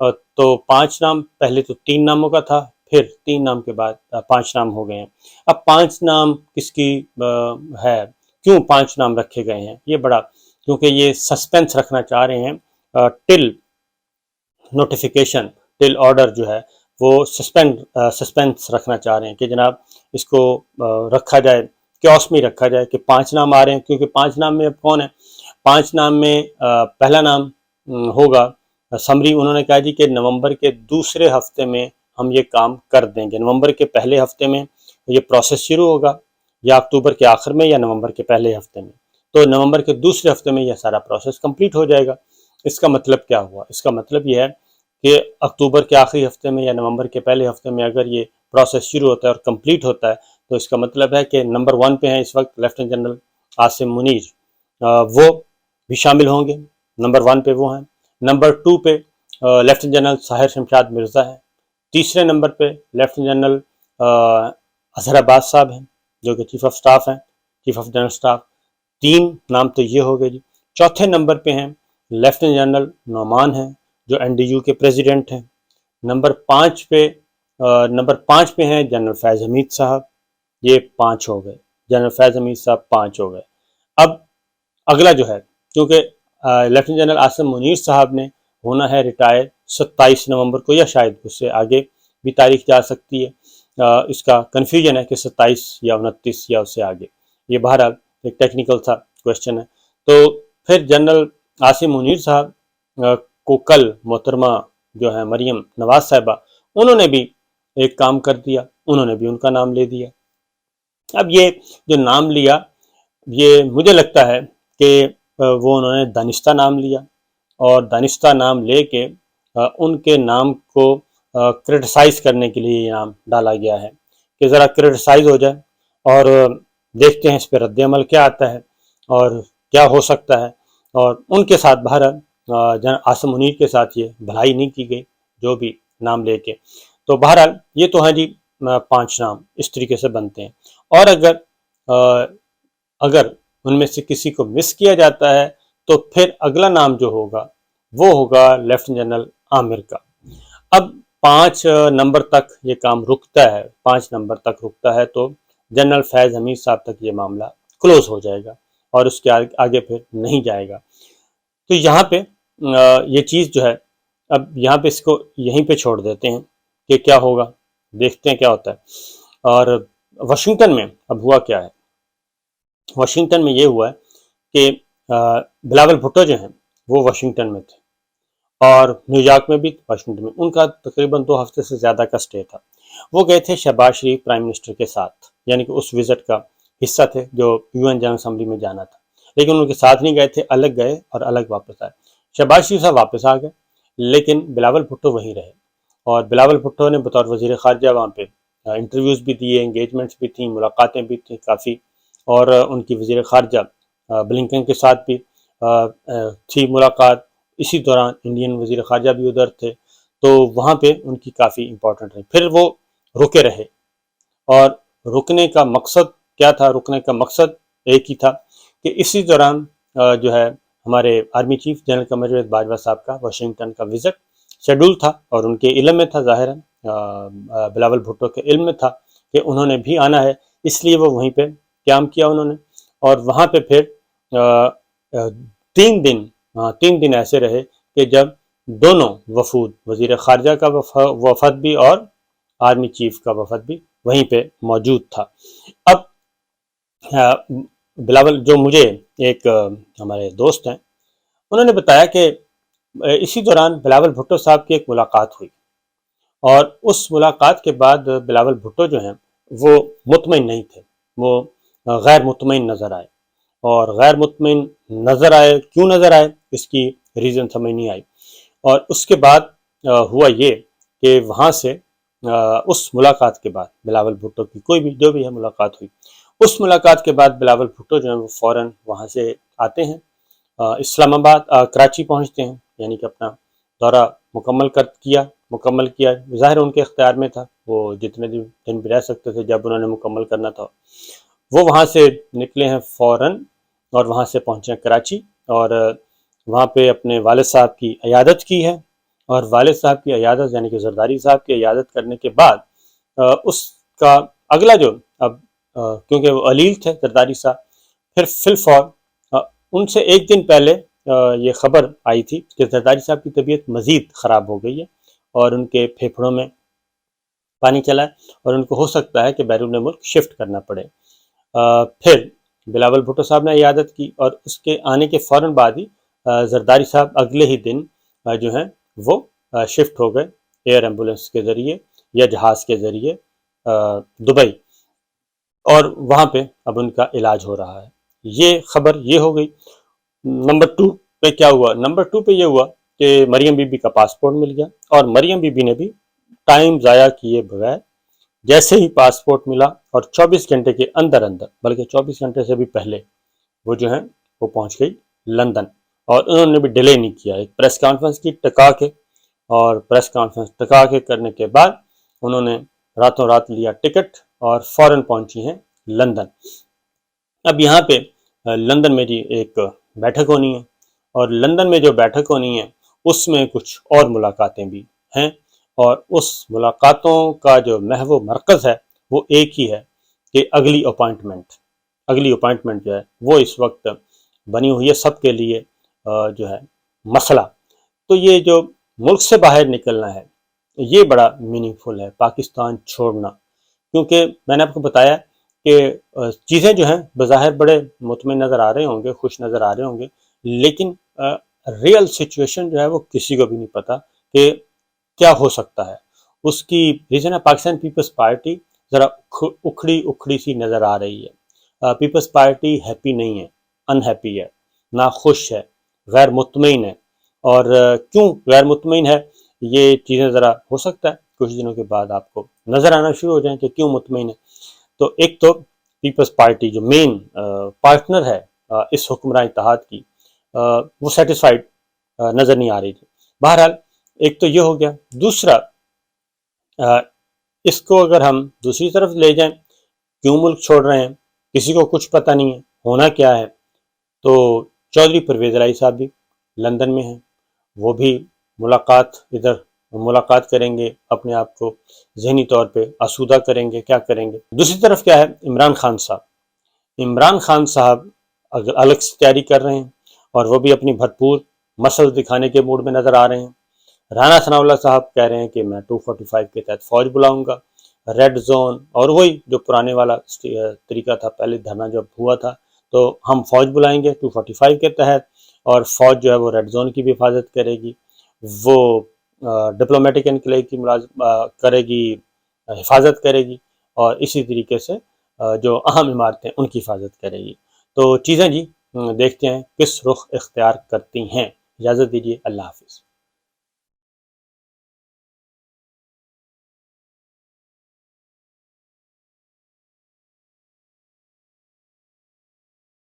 تو 5 نام، پہلے تو 3 ناموں کا تھا، پھر 3 نام کے بعد 5 نام ہو گئے ہیں۔ اب 5 نام کس کی ہے، کیوں 5 نام رکھے گئے ہیں، یہ بڑا، کیونکہ یہ سسپینس رکھنا چاہ رہے ہیں ٹل نوٹیفیکیشن، ٹل آرڈر جو ہے وہ سسپینس رکھنا چاہ رہے ہیں کہ جناب اس کو رکھا جائے، کیوس میں رکھا جائے کہ 5 نام آ رہے ہیں، کیونکہ 5 نام میں اب کون ہے، 5 نام میں پہلا نام ہوگا سمری، انہوں نے کہا جی کہ نومبر کے دوسرے ہفتے میں ہم یہ کام کر دیں گے، نومبر کے پہلے ہفتے میں یہ پروسیس شروع ہوگا، یا اکتوبر کے آخر میں، یا نومبر کے پہلے ہفتے میں، تو نومبر کے دوسرے ہفتے میں یہ سارا پروسیس کمپلیٹ ہو جائے گا۔ اس کا مطلب کیا ہوا، اس کا مطلب یہ ہے کہ اکتوبر کے آخری ہفتے میں یا نومبر کے پہلے ہفتے میں اگر یہ پروسیس شروع ہوتا ہے اور کمپلیٹ ہوتا ہے، تو اس کا مطلب ہے کہ نمبر 1 پہ ہیں اس وقت لیفٹیننٹ جنرل عاصم منیر، وہ بھی شامل ہوں گے، نمبر 1 پہ وہ ہیں۔ نمبر 2 پہ لیفٹیننٹ جنرل طاہر شمشاد مرزا ہے۔ تیسرے نمبر پہ لیفٹیننٹ جنرل اظہر عباس صاحب ہیں، جو کہ چیف آف سٹاف ہیں، چیف آف جنرل سٹاف۔ 3 نام تو یہ ہو گئے جی۔ چوتھے نمبر پہ ہیں لیفٹیننٹ جنرل نعمان ہیں، جو NDU کے پریزیڈنٹ ہیں۔ نمبر 5 پہ ہیں جنرل فیض حمید صاحب، یہ 5 ہو گئے، جنرل فیض حمید صاحب 5 ہو گئے۔ اب اگلا جو ہے، کیونکہ لیفٹیننٹ جنرل عاصم منیر صاحب نے ہونا ہے ریٹائر 27 نومبر کو، یا شاید اس سے آگے بھی تاریخ جا سکتی ہے، اس کا کنفیوژن ہے کہ 27 یا 29 یا اس سے آگے، یہ بہرحال ایک ٹیکنیکل سا کوشچن ہے۔ تو پھر جنرل عاصم منیر صاحب کو کل محترمہ جو ہے مریم نواز صاحبہ، انہوں نے بھی ایک کام کر دیا، انہوں نے بھی ان کا نام لے دیا۔ اب یہ جو نام لیا، یہ مجھے لگتا ہے کہ وہ انہوں نے دانستہ نام لیا، اور دانستہ نام لے کے ان کے نام کو کرٹیسائز کرنے کے لیے یہ نام ڈالا گیا ہے کہ ذرا کرٹیسائز ہو جائے، اور دیکھتے ہیں اس پہ رد عمل کیا آتا ہے اور کیا ہو سکتا ہے۔ اور ان کے ساتھ بہرحال عاصم منیر کے ساتھ یہ بھلائی نہیں کی گئی، جو بھی نام لے کے۔ تو بہرحال یہ تو ہیں جی 5 نام اس طریقے سے بنتے ہیں، اور اگر ان میں سے کسی کو مس کیا جاتا ہے تو پھر اگلا نام جو ہوگا وہ ہوگا لیفٹیننٹ جنرل عامر کا۔ اب 5 نمبر تک یہ کام رکتا ہے، 5 نمبر تک رکتا ہے، تو جنرل فیض حمید صاحب تک یہ معاملہ کلوز ہو جائے گا اور اس کے آگے پھر نہیں جائے گا۔ تو یہاں پہ یہ چیز جو ہے، اب یہاں پہ اس کو یہیں پہ چھوڑ دیتے ہیں کہ کیا ہوگا، دیکھتے ہیں کیا ہوتا ہے۔ اور واشنگٹن میں اب ہوا کیا ہے، واشنگٹن میں یہ ہوا ہے کہ بلاول بھٹو جو ہیں وہ واشنگٹن میں تھے، اور نیو یارک میں بھی، واشنگٹن میں ان کا تقریباً 2 ہفتے سے زیادہ کا سٹے تھا۔ وہ گئے تھے شہباز شریف پرائم منسٹر کے ساتھ، یعنی کہ اس وزٹ کا حصہ تھے جو UN جنرل اسمبلی میں جانا تھا، لیکن ان کے ساتھ نہیں گئے تھے، الگ گئے اور الگ واپس آئے۔ شہباز شریف صاحب واپس آ گئے، لیکن بلاول بھٹو وہیں رہے، اور بلاول بھٹو نے بطور وزیر خارجہ وہاں پہ انٹرویوز بھی دیے، انگیجمنٹس بھی تھیں، ملاقاتیں بھی تھیں کافی، اور ان کی وزیر خارجہ بلنکن کے ساتھ بھی تھی ملاقات۔ اسی دوران انڈین وزیر خارجہ بھی ادھر تھے، تو وہاں پہ ان کی کافی امپورٹنٹ رہی۔ پھر وہ رکے رہے، اور رکنے کا مقصد کیا تھا، رکنے کا مقصد ایک ہی تھا کہ اسی دوران جو ہے ہمارے army chief general Qamar Javed Bajwa صاحب کا واشنگٹن کا وزٹ شیڈول تھا، اور ان کے علم میں تھا، ظاہر ہے بلاول بھٹو کے علم میں تھا کہ انہوں نے بھی آنا ہے، اس لیے وہ وہیں پہ قیام کیا انہوں نے، اور وہاں پہ پھر 3 دن ایسے رہے کہ جب دونوں وفود، وزیر خارجہ کا وفد بھی اور آرمی چیف کا وفد بھی وہیں پہ موجود تھا۔ اب بلاول، جو مجھے ایک ہمارے دوست ہیں، انہوں نے بتایا کہ اسی دوران بلاول بھٹو صاحب کی ایک ملاقات ہوئی، اور اس ملاقات کے بعد بلاول بھٹو جو ہیں وہ مطمئن نہیں تھے، وہ غیر مطمئن نظر آئے، اور غیر مطمئن نظر آئے، کیوں نظر آئے اس کی ریزن سمجھ نہیں آئی۔ اور اس کے بعد ہوا یہ کہ وہاں سے اس ملاقات کے بعد بلاول بھٹو کی کوئی بھی جو بھی ہے ملاقات ہوئی، اس ملاقات کے بعد بلاول بھٹو جو ہیں وہ فوراً وہاں سے آتے ہیں، اسلام آباد، کراچی پہنچتے ہیں، یعنی کہ اپنا دورہ مکمل کیا، ظاہر ان کے اختیار میں تھا، وہ جتنے دن بھی رہ سکتے تھے، جب انہوں نے مکمل کرنا تھا وہ وہاں سے نکلے ہیں فوراً، اور وہاں سے پہنچے ہیں کراچی، اور وہاں پہ اپنے والد صاحب کی عیادت کی ہے، اور والد صاحب کی عیادت یعنی کہ زرداری صاحب کی عیادت کرنے کے بعد اس کا اگلا جو اب کیونکہ وہ علیل تھے زرداری صاحب، پھر فی الفور ان سے ایک دن پہلے یہ خبر آئی تھی کہ زرداری صاحب کی طبیعت مزید خراب ہو گئی ہے اور ان کے پھیپھڑوں میں پانی چلا ہے اور ان کو ہو سکتا ہے کہ بیرون ملک شفٹ کرنا پڑے۔ پھر بلاول بھٹو صاحب نے عیادت کی اور اس کے آنے کے فوراً بعد ہی زرداری صاحب اگلے ہی دن جو ہیں وہ شفٹ ہو گئے ایئر ایمبولنس کے ذریعے یا جہاز کے ذریعے دبئی، اور وہاں پہ اب ان کا علاج ہو رہا ہے۔ یہ خبر یہ ہو گئی۔ نمبر 2 پہ کیا ہوا؟ نمبر 2 پہ یہ ہوا کہ مریم بی بی کا پاسپورٹ مل گیا، اور مریم بی بی نے بھی ٹائم ضائع کیے بغیر جیسے ہی پاسپورٹ ملا اور 24 گھنٹے کے اندر بلکہ 24 گھنٹے سے بھی پہلے وہ جو ہیں وہ پہنچ گئی لندن، اور انہوں نے بھی ڈیلے نہیں کیا، ایک پریس کانفرنس کی ٹکا کے، اور پریس کانفرنس ٹکا کے کرنے کے بعد انہوں نے راتوں رات لیا ٹکٹ اور فوراً پہنچی ہیں لندن۔ اب یہاں پہ لندن میں جی ایک بیٹھک ہونی ہے، اور لندن میں جو بیٹھک ہونی ہے اس میں کچھ اور ملاقاتیں بھی ہیں، اور اس ملاقاتوں کا جو محو مرکز ہے وہ ایک ہی ہے کہ اگلی اپائنٹمنٹ جو ہے وہ اس وقت بنی ہوئی ہے سب کے لیے جو ہے مسئلہ۔ تو یہ جو ملک سے باہر نکلنا ہے یہ بڑا میننگ فل ہے، پاکستان چھوڑنا، کیونکہ میں نے آپ کو بتایا کہ چیزیں جو ہیں بظاہر بڑے مطمئن نظر آ رہے ہوں گے، خوش نظر آ رہے ہوں گے، لیکن ریئل سچویشن جو ہے وہ کسی کو بھی نہیں پتا کہ کیا ہو سکتا ہے۔ اس کی ریزن ہے پاکستان پیپلز پارٹی ذرا اکھڑی سی نظر آ رہی ہے۔ پیپلز پارٹی ہیپی نہیں ہے، ان ہیپی ہے، ناخوش ہے، غیر مطمئن ہے، اور کیوں غیر مطمئن ہے یہ چیزیں ذرا ہو سکتا ہے کچھ دنوں کے بعد آپ کو نظر آنا شروع ہو جائیں کہ کیوں مطمئن ہے۔ تو ایک تو پیپلز پارٹی جو مین پارٹنر ہے اس حکمراں اتحاد کی وہ سیٹسفائیڈ نظر نہیں آ رہی تھی۔ بہرحال ایک تو یہ ہو گیا۔ دوسرا اس کو اگر ہم دوسری طرف لے جائیں، کیوں ملک چھوڑ رہے ہیں، کسی کو کچھ پتہ نہیں ہے ہونا کیا ہے، تو چودھری پرویز الہی صاحب بھی لندن میں ہیں، وہ بھی ملاقات کریں گے، اپنے آپ کو ذہنی طور پہ آسودہ کریں گے، کیا کریں گے۔ دوسری طرف کیا ہے، عمران خان صاحب الگ سے تیاری کر رہے ہیں، اور وہ بھی اپنی بھرپور مسل دکھانے کے موڈ میں نظر آ رہے ہیں۔ رانا ثناء اللہ صاحب کہہ رہے ہیں کہ میں 245 کے تحت فوج بلاؤں گا، ریڈ زون، اور وہی جو پرانے والا طریقہ تھا، پہلے دھرنا جب ہوا تھا تو ہم فوج بلائیں گے 245 کے تحت، اور فوج جو ہے وہ ریڈ زون کی بھی حفاظت کرے گی، وہ ڈپلومیٹک انکلیو کی کرے گی، حفاظت کرے گی، اور اسی طریقے سے جو اہم عمارتیں ان کی حفاظت کرے گی۔ تو چیزیں جی دیکھتے ہیں کس رخ اختیار کرتی ہیں۔ اجازت دیجیے، اللہ حافظ۔